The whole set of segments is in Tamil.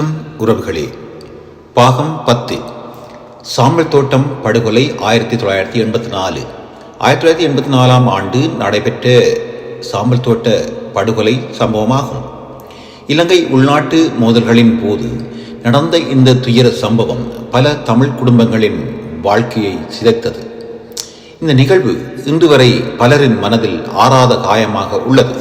அன்பிற்கும் உறவுகளே, பாகம் 10. சாம்பல் தோட்டம் படுகொலை 1984. 1984 ஆண்டு நடைபெற்ற சாம்பல் தோட்ட படுகொலை சம்பவமாகும். இலங்கை உள்நாட்டு மோதல்களின் போது நடந்த இந்த துயர சம்பவம் பல தமிழ் குடும்பங்களின் வாழ்க்கையை சிதைத்தது. இந்த நிகழ்வு இன்று வரை பலரின் மனதில் ஆறாத காயமாக உள்ளது.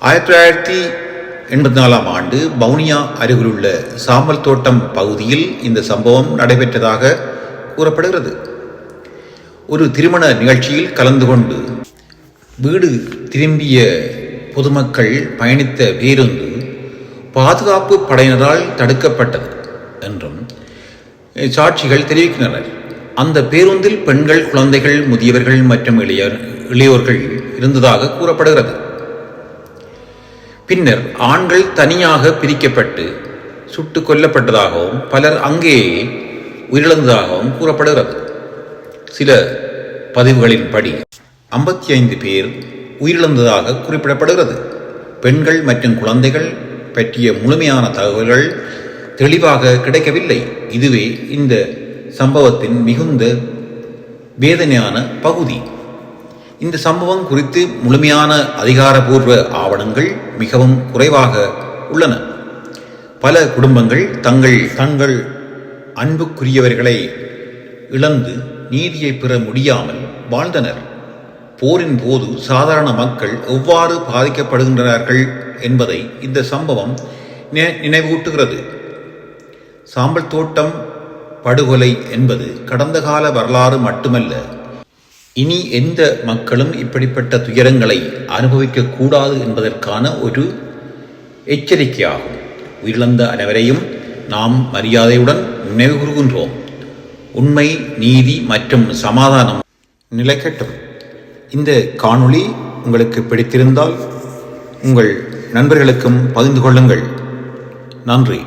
1984 ஆண்டு வவுனியா அருகிலுள்ள சாம்பல் தோட்டம் பகுதியில் இந்த சம்பவம் நடைபெற்றதாக கூறப்படுகிறது. ஒரு திருமண நிகழ்ச்சியில் கலந்து கொண்டு வீடு திரும்பிய பொதுமக்கள் பயணித்த பேருந்து பாதுகாப்பு படையினரால் தடுக்கப்பட்டது என்றும் சாட்சிகள் தெரிவிக்கின்றனர். அந்த பேருந்தில் பெண்கள், குழந்தைகள், முதியவர்கள் மற்றும் இளையோர்கள் இருந்ததாக கூறப்படுகிறது. பின்னர் ஆண்கள் தனியாக பிரிக்கப்பட்டு சுட்டு கொல்லப்பட்டதாகவும் பலர் அங்கேயே உயிரிழந்ததாகவும் கூறப்படுகிறது. சில பதிவுகளின்படி 55 பேர் உயிரிழந்ததாக குறிப்பிடப்படுகிறது. பெண்கள் மற்றும் குழந்தைகள் பற்றிய முழுமையான தகவல்கள் தெளிவாக கிடைக்கவில்லை. இதுவே இந்த சம்பவத்தின் மிகுந்த வேதனையான பகுதி. இந்த சம்பவம் குறித்து முழுமையான அதிகாரபூர்வ ஆவணங்கள் மிகவும் குறைவாக உள்ளன. பல குடும்பங்கள் தங்கள் அன்புக்குரியவர்களை இழந்து நீதியை பெற முடியாமல் வாழ்ந்தனர். போரின் போது சாதாரண மக்கள் எவ்வாறு பாதிக்கப்படுகின்றார்கள் என்பதை இந்த சம்பவம் நினைவூட்டுகிறது. சாம்பல் தோட்டம் படுகொலை என்பது கடந்த கால வரலாறு மட்டுமல்ல, இனி எந்த மக்களும் இப்படிப்பட்ட துயரங்களை அனுபவிக்க கூடாது என்பதற்கான ஒரு எச்சரிக்கையாகும். உயிரிழந்த அனைவரையும் நாம் மரியாதையுடன் நினைவு கூறுகின்றோம். உண்மை, நீதி மற்றும் சமாதானம் நிலைக்கட்டும். இந்த காணொளி உங்களுக்கு பிடித்திருந்தால் உங்கள் நண்பர்களுக்கும் பகிர்ந்து கொள்ளுங்கள். நன்றி.